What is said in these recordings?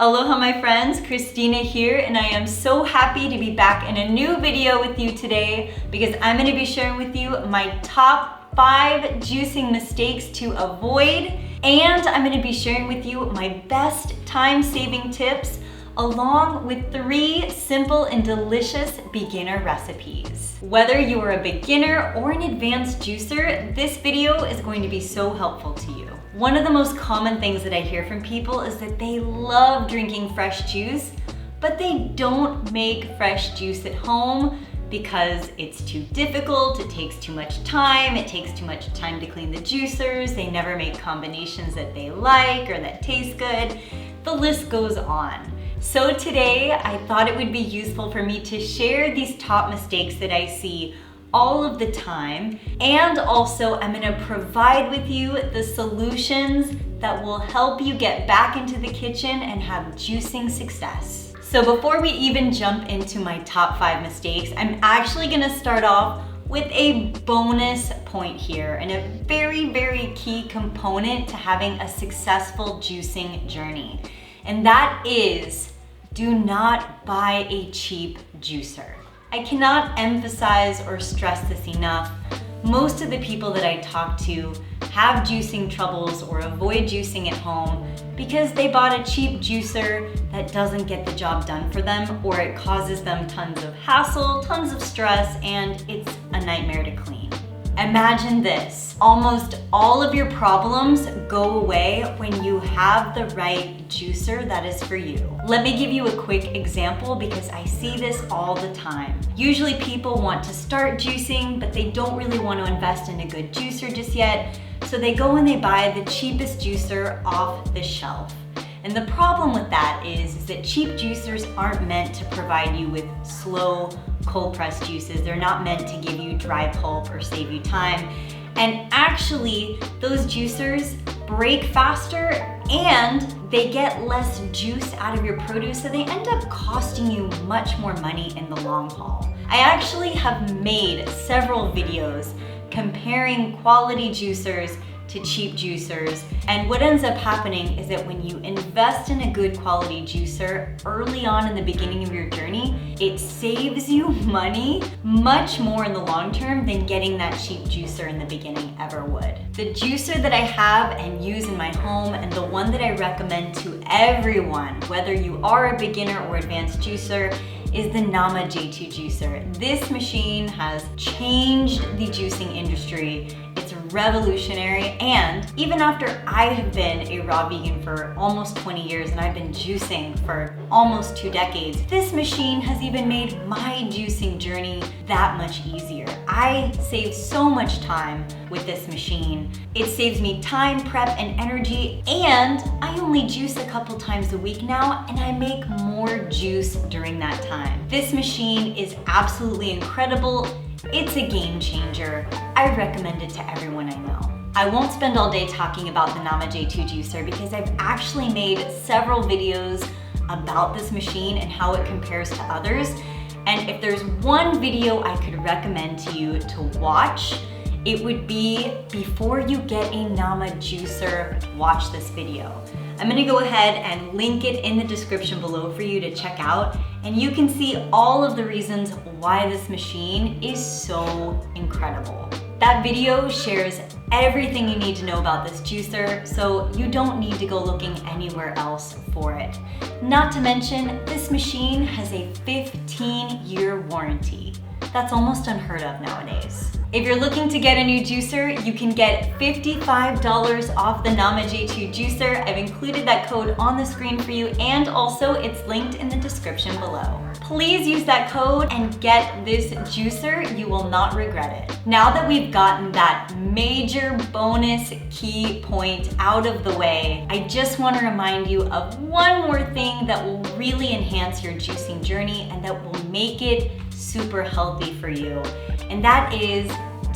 Aloha my friends, Christina here, and I am so happy to be back in a new video with you today because I'm going to be sharing with you my top 5 juicing mistakes to avoid, and I'm going to be sharing with you my best time-saving tips along with 3 simple and delicious beginner recipes. Whether you are a beginner or an advanced juicer, this video is going to be so helpful to you. One of the most common things that I hear from people is that they love drinking fresh juice, but they don't make fresh juice at home because it's too difficult, it takes too much time, it takes too much time to clean the juicers, they never make combinations that they like or that taste good. The list goes on. So today, I thought it would be useful for me to share these top mistakes that I see all of the time, and also I'm gonna provide with you the solutions that will help you get back into the kitchen and have juicing success. So before we even jump into my top 5 mistakes, I'm actually gonna start off with a bonus point here and a very, very key component to having a successful juicing journey. And that is, do not buy a cheap juicer. I cannot emphasize or stress this enough. Most of the people that I talk to have juicing troubles or avoid juicing at home because they bought a cheap juicer that doesn't get the job done for them, or it causes them tons of hassle, tons of stress, and it's a nightmare to clean. Imagine this, almost all of your problems go away when you have the right juicer that is for you. Let me give you a quick example because I see this all the time. Usually people want to start juicing, but they don't really want to invest in a good juicer just yet, so they go and they buy the cheapest juicer off the shelf. And the problem with that is that cheap juicers aren't meant to provide you with slow, cold pressed juices. They're not meant to give you dry pulp or save you time. And actually, those juicers break faster and they get less juice out of your produce, so they end up costing you much more money in the long haul. I actually have made several videos comparing quality juicers to cheap juicers, and what ends up happening is that when you invest in a good quality juicer early on in the beginning of your journey, it saves you money much more in the long term than getting that cheap juicer in the beginning ever would. The juicer that I have and use in my home, and the one that I recommend to everyone, whether you are a beginner or advanced juicer, is the Nama J2 juicer. This machine has changed the juicing industry. It's revolutionary, and even after I have been a raw vegan for almost 20 years and I've been juicing for almost 2 decades, this machine has even made my juicing journey that much easier. I save so much time with this machine. It saves me time, prep, and energy, and I only juice a couple times a week now, and I make more juice during that time. This machine is absolutely incredible. It's a game changer. I recommend it to everyone I know. I won't spend all day talking about the Nama J2 juicer because I've actually made several videos about this machine and how it compares to others. And if there's one video I could recommend to you to watch, it would be before you get a Nama juicer, watch this video. I'm gonna go ahead and link it in the description below for you to check out, and you can see all of the reasons why this machine is so incredible. That video shares everything you need to know about this juicer, so you don't need to go looking anywhere else for it. Not to mention, this machine has a 15-year warranty. That's almost unheard of nowadays. If you're looking to get a new juicer, you can get $55 off the Nama J2 juicer. I've included that code on the screen for you, and also it's linked in the description below. Please use that code and get this juicer. You will not regret it. Now that we've gotten that major bonus key point out of the way, I just want to remind you of one more thing that will really enhance your juicing journey and that will make it super healthy for you. And that is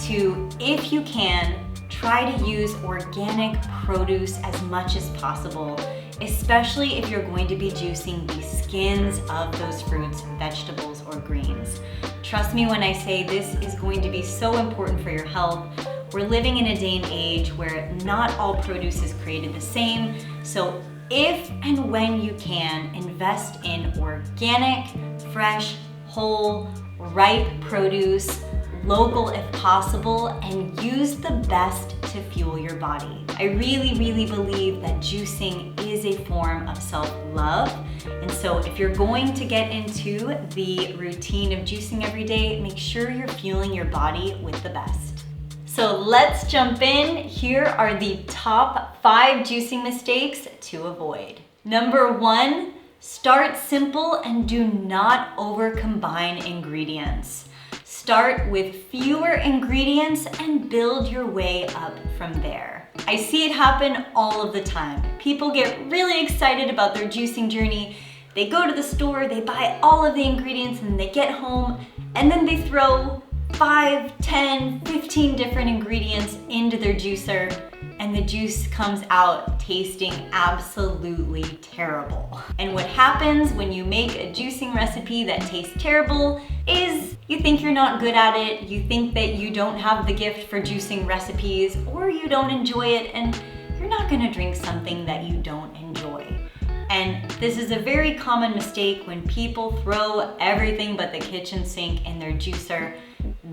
to, if you can, try to use organic produce as much as possible, especially if you're going to be juicing the skins of those fruits, vegetables, or greens. Trust me when I say this is going to be so important for your health. We're living in a day and age where not all produce is created the same, so If and when you can, invest in organic, fresh, whole, ripe produce, local if possible, and use the best to fuel your body. I really, really believe that juicing is a form of self-love. And so if you're going to get into the routine of juicing every day, make sure you're fueling your body with the best. So let's jump in. Here are the top 5 juicing mistakes to avoid. Number 1, start simple and do not overcombine ingredients. Start with fewer ingredients and build your way up from there. I see it happen all of the time. People get really excited about their juicing journey. They go to the store, they buy all of the ingredients, and they get home, and then they throw 5, 10, 15 different ingredients into their juicer, and the juice comes out tasting absolutely terrible. And what happens when you make a juicing recipe that tastes terrible is you think you're not good at it, you think that you don't have the gift for juicing recipes, or you don't enjoy it, and you're not gonna drink something that you don't enjoy. And this is a very common mistake when people throw everything but the kitchen sink in their juicer.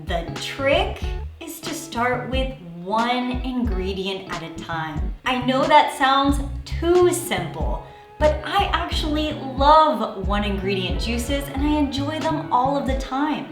The trick is to start with one ingredient at a time. I know that sounds too simple, but I actually love one ingredient juices and I enjoy them all of the time.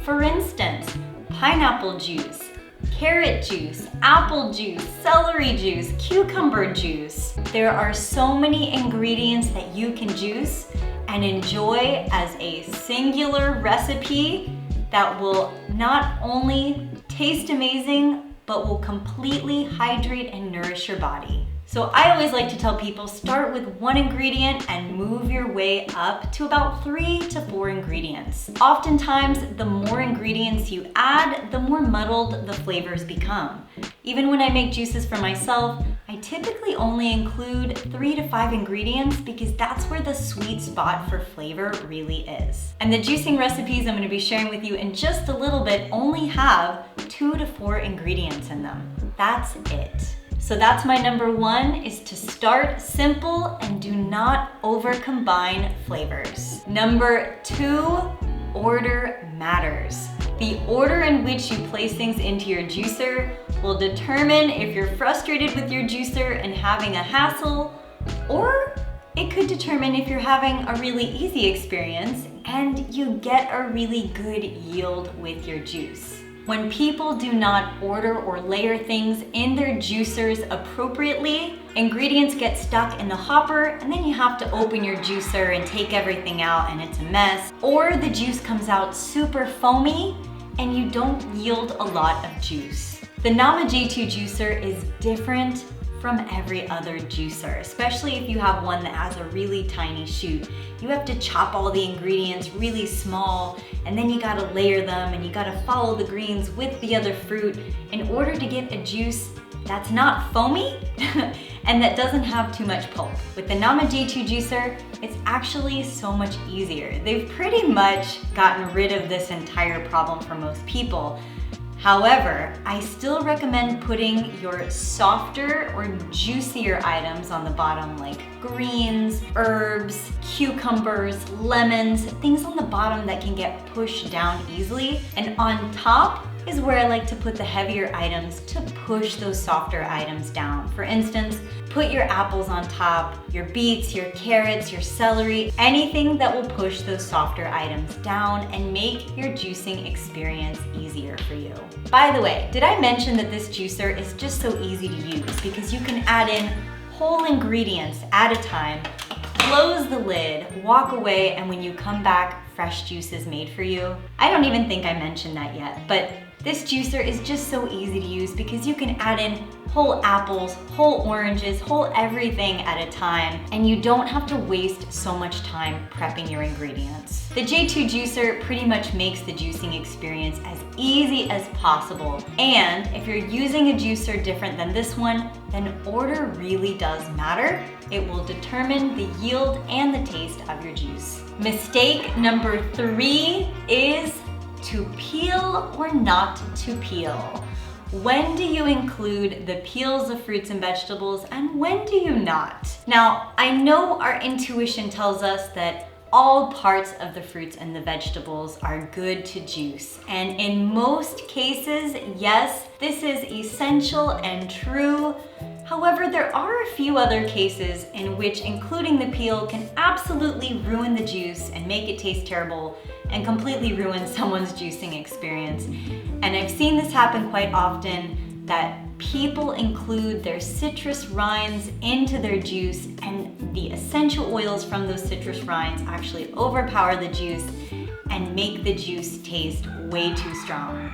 For instance, pineapple juice, carrot juice, apple juice, celery juice, cucumber juice. There are so many ingredients that you can juice and enjoy as a singular recipe that will not only taste amazing, but will completely hydrate and nourish your body. So I always like to tell people, start with one ingredient and move your way up to about 3 to 4 ingredients. Oftentimes, the more ingredients you add, the more muddled the flavors become. Even when I make juices for myself, I typically only include 3 to 5 ingredients because that's where the sweet spot for flavor really is. And the juicing recipes I'm going to be sharing with you in just a little bit only have 2 to 4 ingredients in them. That's it. So that's my number 1, is to start simple and do not overcombine flavors. Number 2, order matters. The order in which you place things into your juicer will determine if you're frustrated with your juicer and having a hassle, or it could determine if you're having a really easy experience and you get a really good yield with your juice. When people do not order or layer things in their juicers appropriately, ingredients get stuck in the hopper and then you have to open your juicer and take everything out and it's a mess. Or the juice comes out super foamy and you don't yield a lot of juice. The Nama J2 juicer is different from every other juicer, especially if you have one that has a really tiny chute. You have to chop all the ingredients really small, and then you gotta layer them, and you gotta follow the greens with the other fruit in order to get a juice that's not foamy and that doesn't have too much pulp. With the Nama J2 juicer, it's actually so much easier. They've pretty much gotten rid of this entire problem for most people. However, I still recommend putting your softer or juicier items on the bottom, like greens, herbs, cucumbers, lemons, things on the bottom that can get pushed down easily. And on top is where I like to put the heavier items to push those softer items down. For instance, put your apples on top, your beets, your carrots, your celery, anything that will push those softer items down and make your juicing experience easier for you. By the way, did I mention that this juicer is just so easy to use because you can add in whole ingredients at a time, close the lid, walk away, and when you come back, fresh juice is made for you. I don't even think I mentioned that yet, but this juicer is just so easy to use because you can add in whole apples, whole oranges, whole everything at a time, and you don't have to waste so much time prepping your ingredients. The J2 juicer pretty much makes the juicing experience as easy as possible, and if you're using a juicer different than this one, then order really does matter. It will determine the yield and the taste of your juice. Mistake number 3 is to peel or not to peel. When do you include the peels of fruits and vegetables, and when do you not? Now, I know our intuition tells us that all parts of the fruits and the vegetables are good to juice. And in most cases, yes, this is essential and true. However, there are a few other cases in which including the peel can absolutely ruin the juice and make it taste terrible and completely ruin someone's juicing experience. And I've seen this happen quite often, that people include their citrus rinds into their juice, and the essential oils from those citrus rinds actually overpower the juice and make the juice taste way too strong.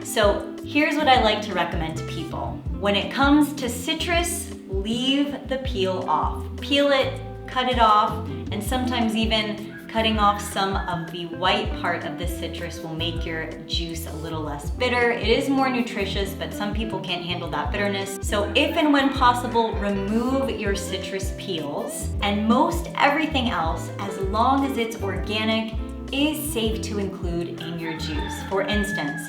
So here's what I like to recommend to people. When it comes to citrus, leave the peel off. Peel it, cut it off, and sometimes even cutting off some of the white part of the citrus will make your juice a little less bitter. It is more nutritious, but some people can't handle that bitterness. So if and when possible, remove your citrus peels, and most everything else, as long as it's organic, is safe to include in your juice. For instance,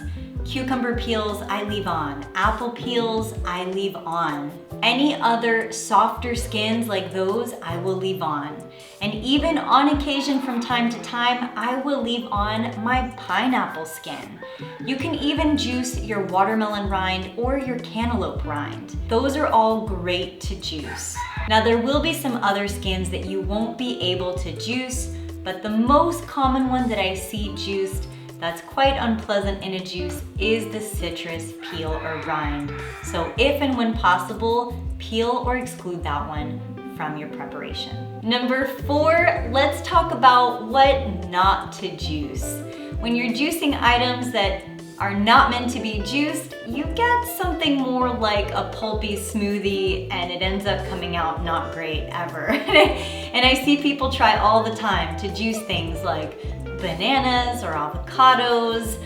cucumber peels I leave on, apple peels I leave on. Any other softer skins like those I will leave on. And even on occasion from time to time, I will leave on my pineapple skin. You can even juice your watermelon rind or your cantaloupe rind. Those are all great to juice. Now there will be some other skins that you won't be able to juice, but the most common one that I see juiced that's quite unpleasant in a juice is the citrus peel or rind. So if and when possible, peel or exclude that one from your preparation. Number 4, let's talk about what not to juice. When you're juicing items that are not meant to be juiced, you get something more like a pulpy smoothie, and it ends up coming out not great ever. And I see people try all the time to juice things like bananas or avocados,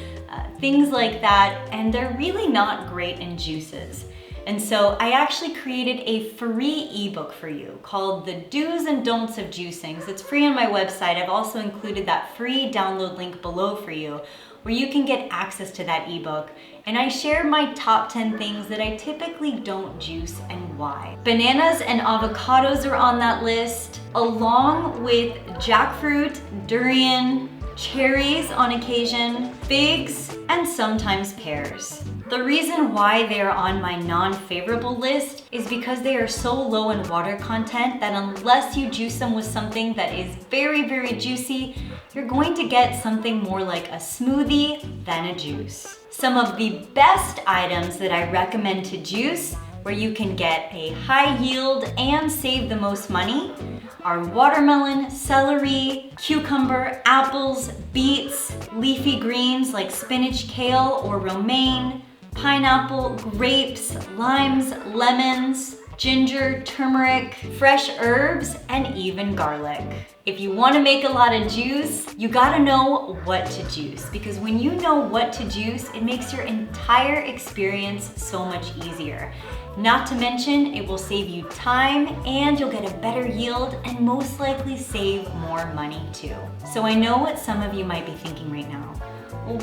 things like that, and they're really not great in juices. And so I actually created a free ebook for you called The Do's and Don'ts of Juicing. It's free on my website. I've also included that free download link below for you, where you can get access to that ebook. And I share my top 10 things that I typically don't juice and why. Bananas and avocados are on that list, along with jackfruit, durian, cherries on occasion, figs, and sometimes pears. The reason why they are on my non-favorable list is because they are so low in water content that unless you juice them with something that is very, very juicy, you're going to get something more like a smoothie than a juice. Some of the best items that I recommend to juice, where you can get a high yield and save the most money, are watermelon, celery, cucumber, apples, beets, leafy greens like spinach, kale, or romaine, pineapple, grapes, limes, lemons, ginger, turmeric, fresh herbs, and even garlic. If you want to make a lot of juice, you gotta know what to juice, because when you know what to juice, it makes your entire experience so much easier. Not to mention, it will save you time and you'll get a better yield and most likely save more money too. So I know what some of you might be thinking right now.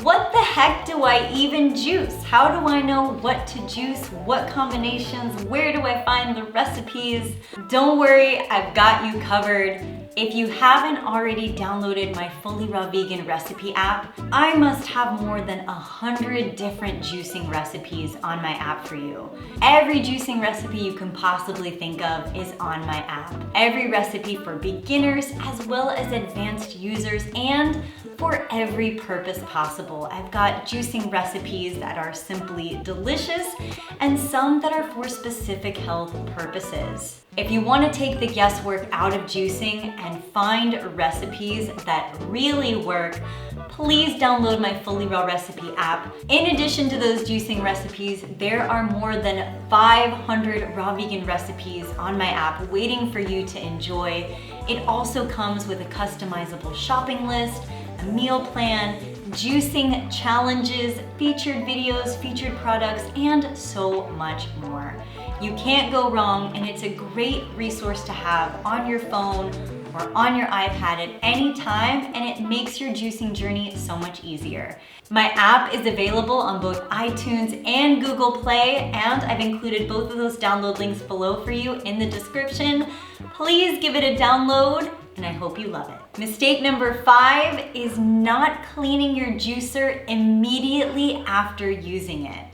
What the heck do I even juice? How do I know what to juice? What combinations? Where do I find the recipes? Don't worry, I've got you covered. If you haven't already downloaded my Fully Raw Vegan recipe app, I must have more than 100 different juicing recipes on my app for you. Every juicing recipe you can possibly think of is on my app. Every recipe for beginners as well as advanced users, and for every purpose possible. I've got juicing recipes that are simply delicious and some that are for specific health purposes. If you want to take the guesswork out of juicing and find recipes that really work, please download my Fully Raw Recipe app. In addition to those juicing recipes, there are more than 500 raw vegan recipes on my app waiting for you to enjoy. It also comes with a customizable shopping list, a meal plan, juicing challenges, featured videos, featured products, and so much more. You can't go wrong, and it's a great resource to have on your phone or on your iPad at any time, and it makes your juicing journey so much easier. My app is available on both iTunes and Google Play, and I've included both of those download links below for you in the description. Please give it a download, and I hope you love it. Mistake number 5 is not cleaning your juicer immediately after using it.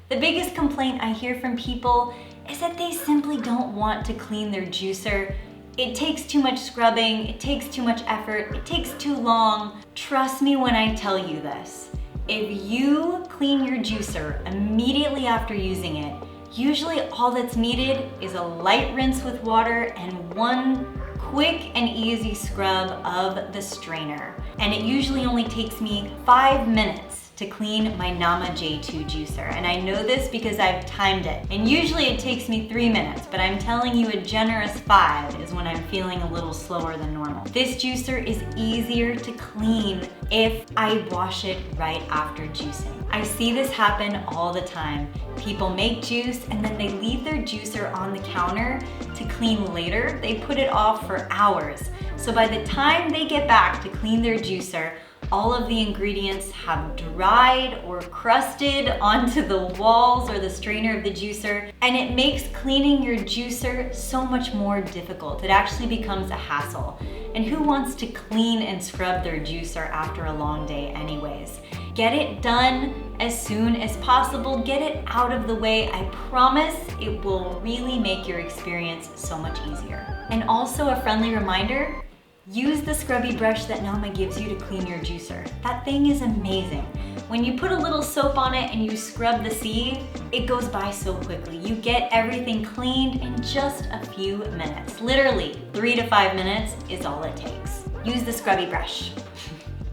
The biggest complaint I hear from people is that they simply don't want to clean their juicer. It takes too much scrubbing, it takes too much effort, it takes too long. Trust me when I tell you this. If you clean your juicer immediately after using it, usually all that's needed is a light rinse with water and one quick and easy scrub of the strainer. And it usually only takes me 5 minutes to clean my Nama J2 juicer. And I know this because I've timed it. And usually it takes me 3 minutes, but I'm telling you a generous 5 is when I'm feeling a little slower than normal. This juicer is easier to clean if I wash it right after juicing. I see this happen all the time. People make juice and then they leave their juicer on the counter to clean later. They put it off for hours. So by the time they get back to clean their juicer, all of the ingredients have dried or crusted onto the walls or the strainer of the juicer, and it makes cleaning your juicer so much more difficult. It actually becomes a hassle. And who wants to clean and scrub their juicer after a long day anyways? Get it done as soon as possible. Get it out of the way. I promise it will really make your experience so much easier. And also a friendly reminder, use the scrubby brush that Nama gives you to clean your juicer. That thing is amazing. When you put a little soap on it and you scrub the sieve, it goes by so quickly. You get everything cleaned in just a few minutes. Literally 3 to 5 minutes is all it takes. Use the scrubby brush.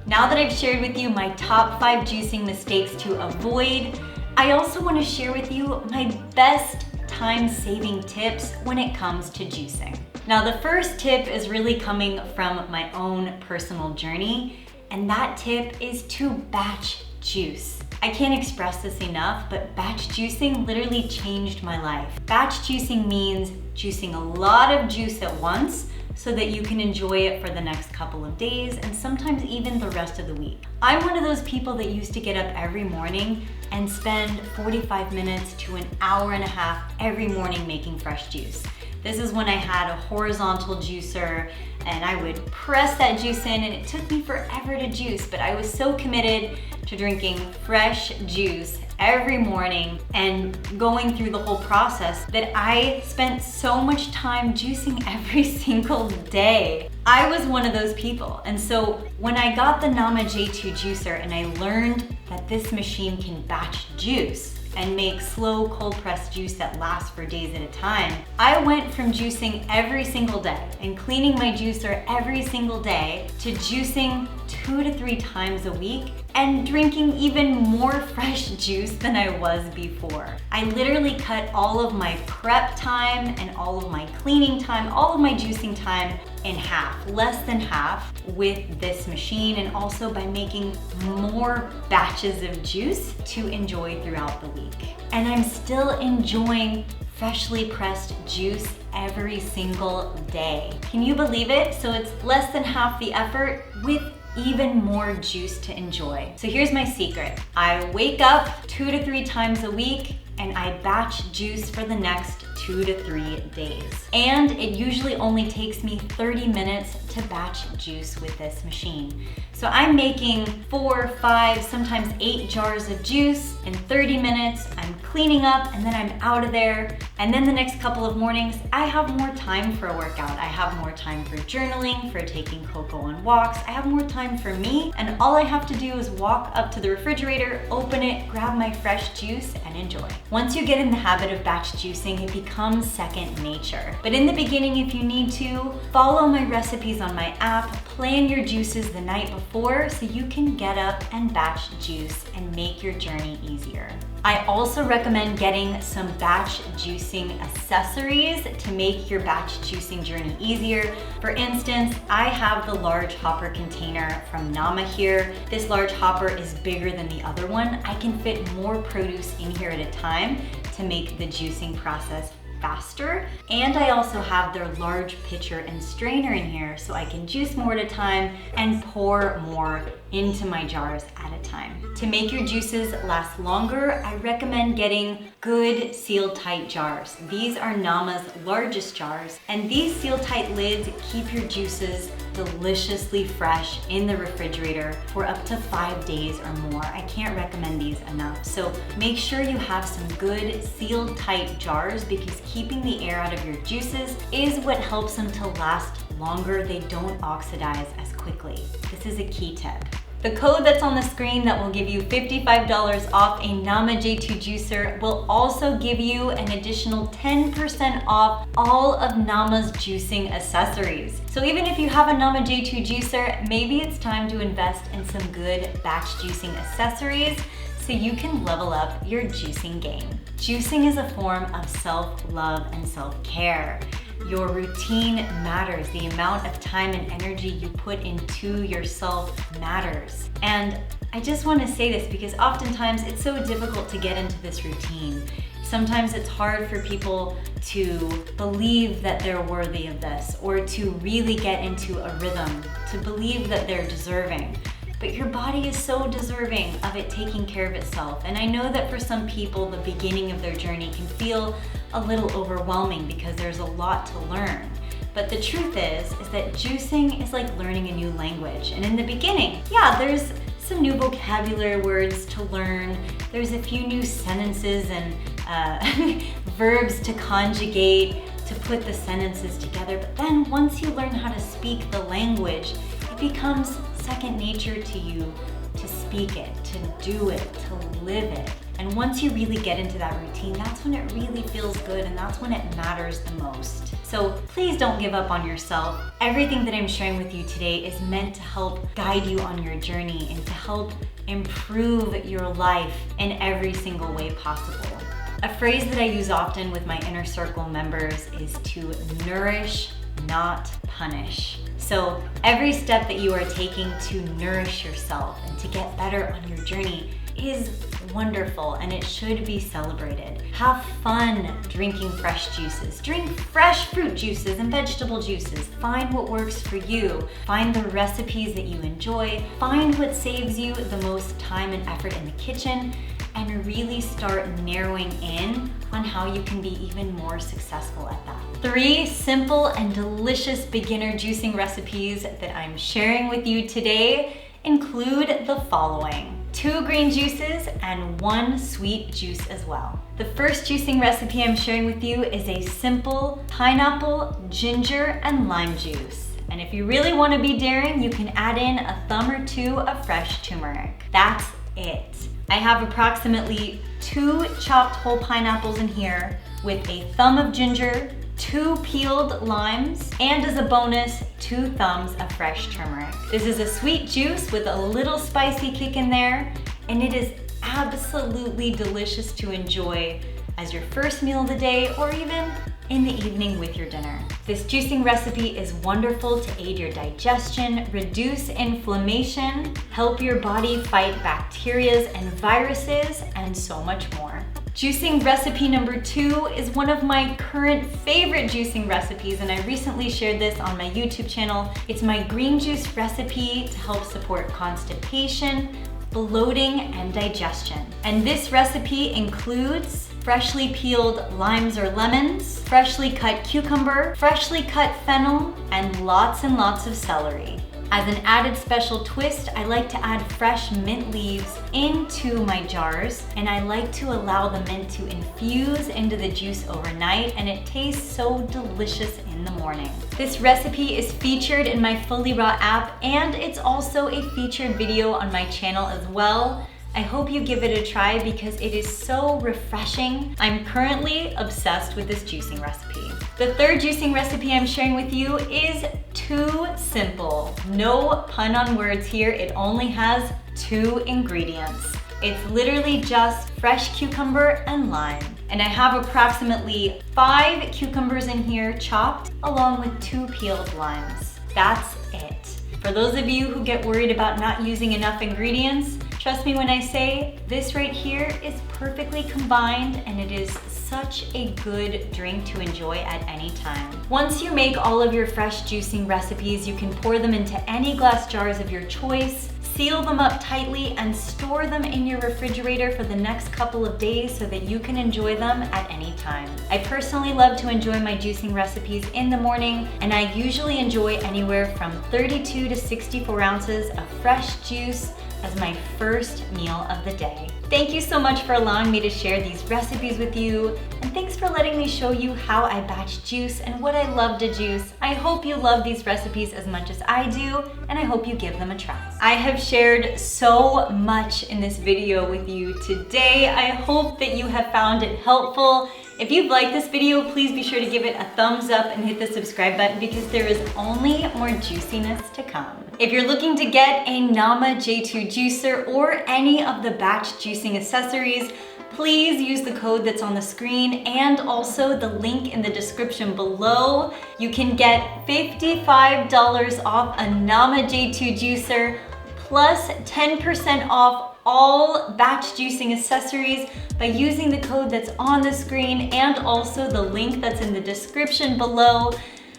Now that I've shared with you my top 5 juicing mistakes to avoid, I also want to share with you my best time-saving tips when it comes to juicing. Now, the first tip is really coming from my own personal journey, and that tip is to batch juice. I can't express this enough, but batch juicing literally changed my life. Batch juicing means juicing a lot of juice at once so that you can enjoy it for the next couple of days and sometimes even the rest of the week. I'm one of those people that used to get up every morning and spend 45 minutes to an hour and a half every morning making fresh juice. This is when I had a horizontal juicer and I would press that juice in, and it took me forever to juice, but I was so committed to drinking fresh juice every morning and going through the whole process that I spent so much time juicing every single day. I was one of those people. And so when I got the Nama J2 juicer and I learned that this machine can batch juice and make slow cold pressed juice that lasts for days at a time, I went from juicing every single day and cleaning my juicer every single day to juicing 2 to 3 times a week and drinking even more fresh juice than I was before. I literally cut all of my prep time and all of my cleaning time, all of my juicing time in half, less than half, with this machine, and also by making more batches of juice to enjoy throughout the week. And I'm still enjoying freshly pressed juice every single day. Can you believe it? So it's less than half the effort with even more juice to enjoy. So here's my secret. I wake up 2 to 3 times a week and I batch juice for the next 2 to 3 days. And it usually only takes me 30 minutes to batch juice with this machine. So I'm making 4, 5, sometimes 8 jars of juice in 30 minutes. I'm cleaning up and then I'm out of there. And then the next couple of mornings, I have more time for a workout. I have more time for journaling, for taking Coco on walks. I have more time for me, and all I have to do is walk up to the refrigerator, open it, grab my fresh juice, and enjoy. Once you get in the habit of batch juicing, it becomes second nature. But in the beginning, if you need to, follow my recipes on my app, plan your juices the night before so you can get up and batch juice and make your journey easier. I also recommend getting some batch juicing accessories to make your batch juicing journey easier. For instance, I have the large hopper container from Nama here. This large hopper is bigger than the other one. I can fit more produce in here at a time to make the juicing process faster. And I also have their large pitcher and strainer in here so I can juice more at a time and pour more into my jars at a time. To make your juices last longer, I recommend getting good seal tight jars. These are Nama's largest jars, and these seal tight lids keep your juices deliciously fresh in the refrigerator for up to 5 days or more. I can't recommend these enough. So make sure you have some good sealed tight jars, because keeping the air out of your juices is what helps them to last longer. They don't oxidize as quickly. This is a key tip. The code that's on the screen that will give you $55 off a Nama J2 juicer will also give you an additional 10% off all of Nama's juicing accessories. So even if you have a Nama J2 juicer, maybe it's time to invest in some good batch juicing accessories so you can level up your juicing game. Juicing is a form of self-love and self-care. Your routine matters. The amount of time and energy you put into yourself matters. And I just want to say this because oftentimes it's so difficult to get into this routine. Sometimes it's hard for people to believe that they're worthy of this, or to really get into a rhythm, to believe that they're deserving. But your body is so deserving of it taking care of itself. And I know that for some people, the beginning of their journey can feel a little overwhelming because there's a lot to learn. But the truth is that juicing is like learning a new language. And in the beginning, yeah, there's some new vocabulary words to learn. There's a few new sentences and verbs to conjugate, to put the sentences together. But then once you learn how to speak the language, it becomes second nature to you to speak it, to do it, to live it. And once you really get into that routine, that's when it really feels good, and that's when it matters the most. So please don't give up on yourself. Everything that I'm sharing with you today is meant to help guide you on your journey and to help improve your life in every single way possible. A phrase that I use often with my inner circle members is to nourish, not punish. So every step that you are taking to nourish yourself and to get better on your journey is wonderful, and it should be celebrated. Have fun drinking fresh juices. Drink fresh fruit juices and vegetable juices. Find what works for you. Find the recipes that you enjoy. Find what saves you the most time and effort in the kitchen, and really start narrowing in on how you can be even more successful at that. 3 simple and delicious beginner juicing recipes that I'm sharing with you today include the following: 2 green juices and 1 sweet juice as well. The first juicing recipe I'm sharing with you is a simple pineapple, ginger, and lime juice. And if you really want to be daring, you can add in a thumb or 2 of fresh turmeric. That's it. I have approximately 2 chopped whole pineapples in here with a thumb of ginger, 2 peeled limes, and as a bonus, 2 thumbs of fresh turmeric. This is a sweet juice with a little spicy kick in there, and it is absolutely delicious to enjoy as your first meal of the day, or even in the evening with your dinner. This juicing recipe is wonderful to aid your digestion, reduce inflammation, help your body fight bacteria and viruses, and so much more. Juicing recipe number 2 is one of my current favorite juicing recipes, and I recently shared this on my YouTube channel. It's my green juice recipe to help support constipation, bloating, and digestion. And this recipe includes freshly peeled limes or lemons, freshly cut cucumber, freshly cut fennel, and lots of celery. As an added special twist, I like to add fresh mint leaves into my jars, and I like to allow the mint to infuse into the juice overnight, and it tastes so delicious in the morning. This recipe is featured in my Fully Raw app, and it's also a featured video on my channel as well. I hope you give it a try because it is so refreshing. I'm currently obsessed with this juicing recipe. The third juicing recipe I'm sharing with you is too simple. No pun on words here, it only has 2 ingredients. It's literally just fresh cucumber and lime. And I have approximately 5 cucumbers in here chopped, along with 2 peeled limes. That's it. For those of you who get worried about not using enough ingredients, trust me when I say this right here is perfectly combined, and it is such a good drink to enjoy at any time. Once you make all of your fresh juicing recipes, you can pour them into any glass jars of your choice, seal them up tightly, and store them in your refrigerator for the next couple of days so that you can enjoy them at any time. I personally love to enjoy my juicing recipes in the morning, and I usually enjoy anywhere from 32 to 64 ounces of fresh juice as my first meal of the day. Thank you so much for allowing me to share these recipes with you, and thanks for letting me show you how I batch juice and what I love to juice. I hope you love these recipes as much as I do, and I hope you give them a try. I have shared so much in this video with you today. I hope that you have found it helpful. If you've liked this video, please be sure to give it a thumbs up and hit the subscribe button because there is only more juiciness to come. If you're looking to get a Nama J2 juicer or any of the batch juicing accessories, please use the code that's on the screen and also the link in the description below. You can get $55 off a Nama J2 juicer plus 10% off all batch juicing accessories by using the code that's on the screen and also the link that's in the description below.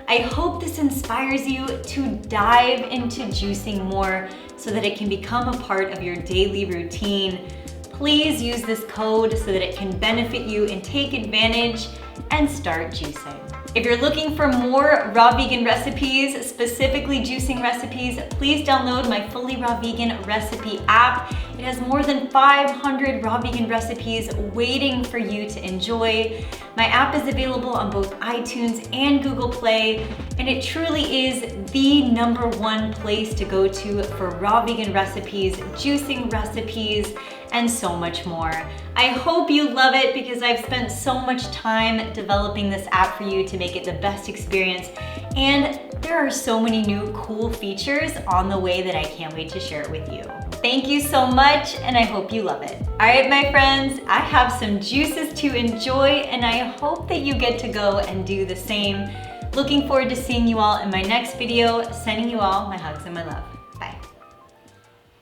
I hope this inspires you to dive into juicing more so that it can become a part of your daily routine. Please use this code so that it can benefit you and take advantage and start juicing. If you're looking for more raw vegan recipes, specifically juicing recipes, please download my Fully Raw Vegan recipe app. It has more than 500 raw vegan recipes waiting for you to enjoy. My app is available on both iTunes and Google Play, and it truly is the #1 place to go to for raw vegan recipes, juicing recipes, and so much more. I hope you love it because I've spent so much time developing this app for you to make it the best experience, and there are so many new cool features on the way that I can't wait to share it with you. Thank you so much, and I hope you love it. All right, my friends, I have some juices to enjoy, and I hope that you get to go and do the same. Looking forward to seeing you all in my next video. Sending you all my hugs and my love.